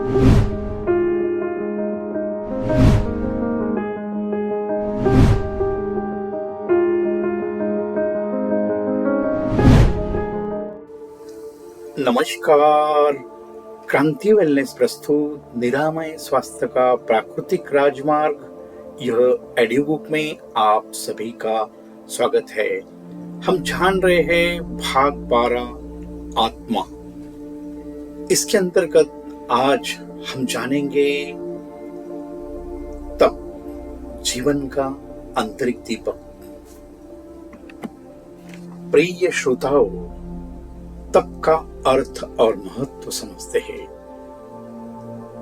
नमस्कार। क्रांति वेलनेस प्रस्तुत निरामय स्वास्थ्य का प्राकृतिक राजमार्ग, यह ऑडियो बुक में आप सभी का स्वागत है। हम जान रहे हैं भाग 12 आत्मा। इसके अंतर्गत आज हम जानेंगे तप, जीवन का आंतरिक दीपक। प्रिय श्रोताओं, तप का अर्थ और महत्व समझते हैं।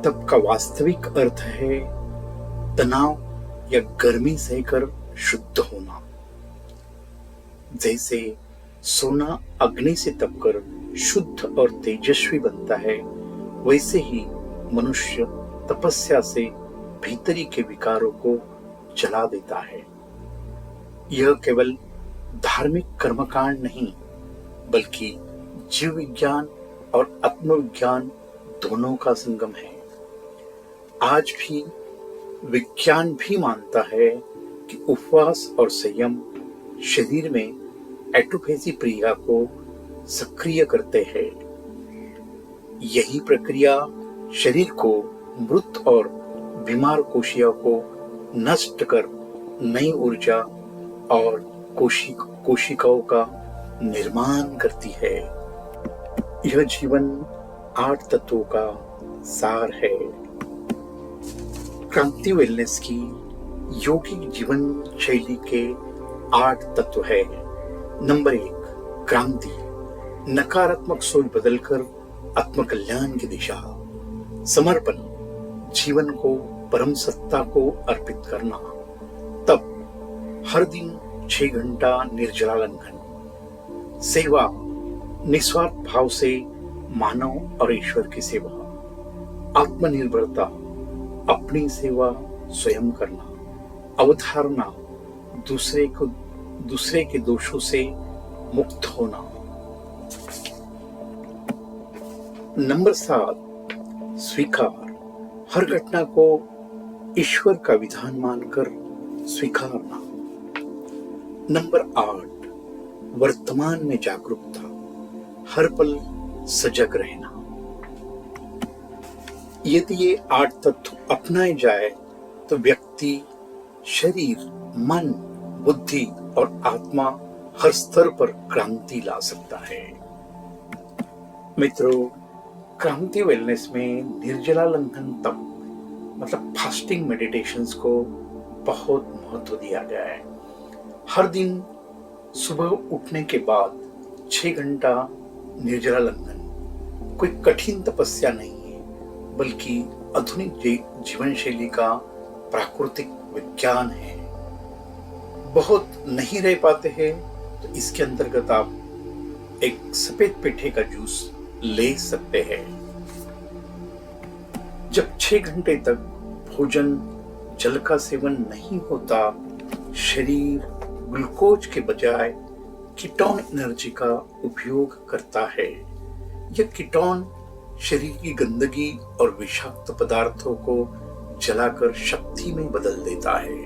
तप का वास्तविक अर्थ है तनाव या गर्मी सहकर शुद्ध होना। जैसे सोना अग्नि से तपकर शुद्ध और तेजस्वी बनता है, वैसे ही मनुष्य तपस्या से भीतरी के विकारों को जला देता है। यह केवल धार्मिक कर्मकांड नहीं, बल्कि जीव विज्ञान और आत्मविज्ञान दोनों का संगम है। आज भी विज्ञान भी मानता है कि उपवास और संयम शरीर में ऑटोफेजी क्रिया को सक्रिय करते हैं। यही प्रक्रिया शरीर को मृत और बीमार कोशिकाओं को नष्ट कर नई ऊर्जा और कोशिकाओं का निर्माण करती है। यह जीवन 8 तत्वों का सार है। क्रांति वेलनेस की योगिक जीवन शैली के 8 तत्व है। नंबर 1, क्रांति, नकारात्मक सोच बदलकर आत्मकल्याण की दिशा। समर्पण, जीवन को परम सत्ता को अर्पित करना। तप, हर दिन 6 घंटा निर्जला लंघन। सेवा, निस्वार्थ भाव से मानव और ईश्वर की सेवा। आत्मनिर्भरता, अपनी सेवा स्वयं करना। अवधारणा, दूसरे के दोषों से मुक्त होना। नंबर 7, स्वीकार, हर घटना को ईश्वर का विधान मानकर स्वीकारना। नंबर 8, वर्तमान में जागरूकता, हर पल सजग रहना। यदि ये 8 तत्व अपनाए जाए तो व्यक्ति, शरीर, मन, बुद्धि और आत्मा हर स्तर पर क्रांति ला सकता है। मित्रों, क्रांति वेलनेस में निर्जला लंघन तप मतलब फास्टिंग मेडिटेशंस को बहुत महत्व दिया गया है। हर दिन सुबह उठने के बाद 6 घंटा निर्जला लंघन कोई कठिन तपस्या नहीं है, बल्कि आधुनिक जीवन शैली का प्राकृतिक विज्ञान है। बहुत नहीं रह पाते हैं तो इसके अंतर्गत आप एक सफेद पेठे का जूस ले सकते हैं। जब 6 घंटे तक भोजन, जल का सेवन नहीं होता, शरीर ग्लूकोज के बजाय कीटोन एनर्जी का उपयोग करता है। यह कीटोन शरीर की गंदगी और विषाक्त पदार्थों को जलाकर शक्ति में बदल देता है।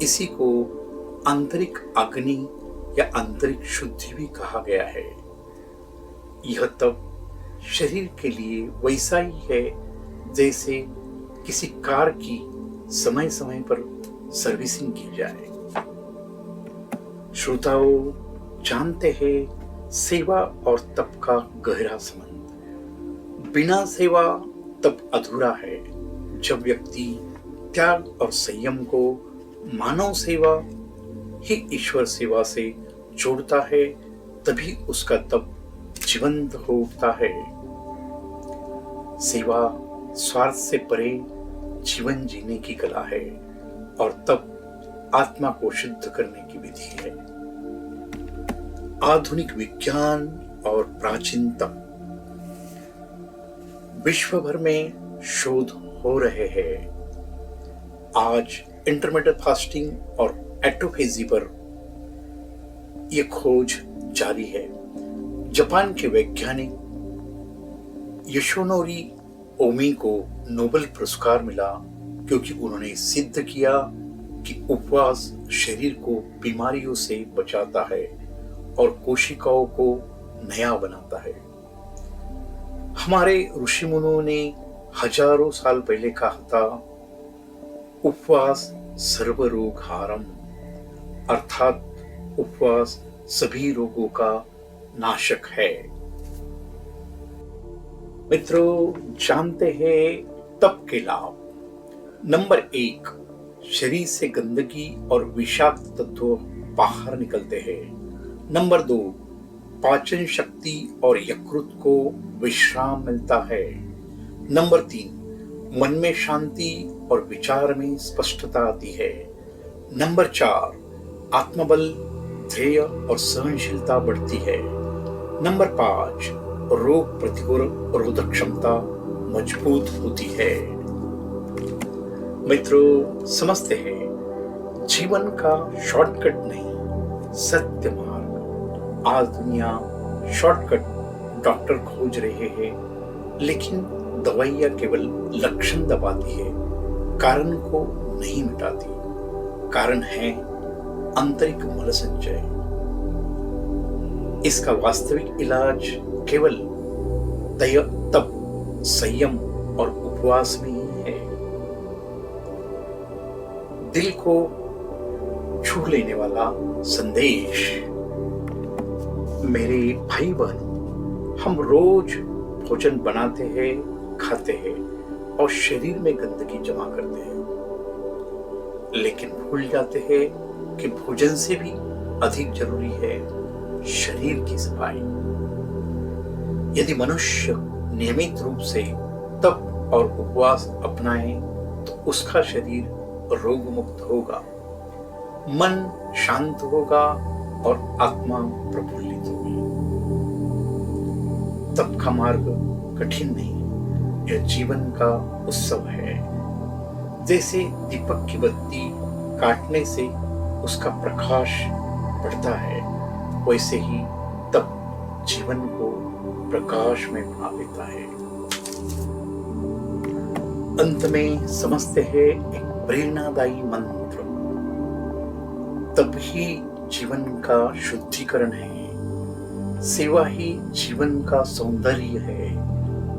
इसी को आंतरिक अग्नि या आंतरिक शुद्धि भी कहा गया है। यह तब शरीर के लिए वैसा ही है जैसे किसी कार की समय समय पर सर्विसिंग की जाए। श्रोताओं, जानते हैं सेवा और तप का गहरा संबंध। बिना सेवा तप अधूरा है। जब व्यक्ति त्याग और संयम को मानव सेवा ही ईश्वर सेवा से जोड़ता है, तभी उसका तप जीवंत हो उठता है। सेवा स्वार्थ से परे जीवन जीने की कला है और तप आत्मा को शुद्ध करने की विधि है। आधुनिक विज्ञान और प्राचीनतम, विश्व भर में शोध हो रहे हैं। आज इंटरमिटेंट फास्टिंग और ऑटोफेजी पर यह खोज जारी है। जापान के वैज्ञानिक योशिनोरी ओमी को नोबेल पुरस्कार मिला क्योंकि उन्होंने सिद्ध किया कि उपवास शरीर को बीमारियों से बचाता है और कोशिकाओं को नया बनाता है। हमारे ऋषि मुनियों ने हजारों साल पहले कहा था, उपवास सर्व रोग हारम, अर्थात उपवास सभी रोगों का नाशक है। मित्रों, जानते हैं तप के लाभ। नंबर 1, शरीर से गंदगी और विषाक्त तत्व बाहर निकलते हैं। नंबर 2, पाचन शक्ति और यकृत को विश्राम मिलता है। नंबर 3, मन में शांति और विचार में स्पष्टता आती है। नंबर 4, आत्मबल, धैर्य और सहनशीलता बढ़ती है। नंबर 5, रोग प्रतिरोधक क्षमता मजबूत होती है। मित्रों, समझते हैं जीवन का शॉर्टकट नहीं, सत्य मार्ग। आज दुनिया शॉर्टकट डॉक्टर खोज रहे हैं, लेकिन दवाइयां केवल लक्षण दबाती है, कारण को नहीं मिटाती। कारण है आंतरिक मल संचय। इसका वास्तविक इलाज केवल तप, संयम और उपवास में ही है। दिल को छू लेने वाला संदेश। मेरे भाई बहनों, हम रोज भोजन बनाते हैं, खाते हैं और शरीर में गंदगी जमा करते हैं, लेकिन भूल जाते हैं कि भोजन से भी अधिक जरूरी है शरीर की सफाई। यदि मनुष्य नियमित रूप से तप और उपवास अपनाए तो उसका शरीर रोग मुक्त होगा, मन शांत होगा और आत्मा प्रफुल्लित होगी। तप का मार्ग कठिन नहीं, यह जीवन का उत्सव है। जैसे दीपक की बत्ती काटने से उसका प्रकाश बढ़ता है, वैसे ही तप जीवन को प्रकाश में बना देता है। अंत में समझते हैं एक प्रेरणादायी मंत्र। तप ही जीवन का शुद्धिकरण है, सेवा ही जीवन का सौंदर्य है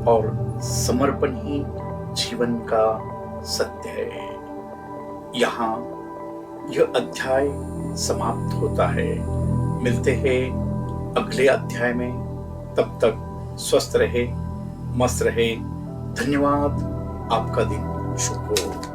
और समर्पण ही जीवन का सत्य है। यहाँ यह अध्याय समाप्त होता है। मिलते हैं अगले अध्याय में। तब तक स्वस्थ रहे, मस्त रहे। धन्यवाद। आपका दिन शुभ हो।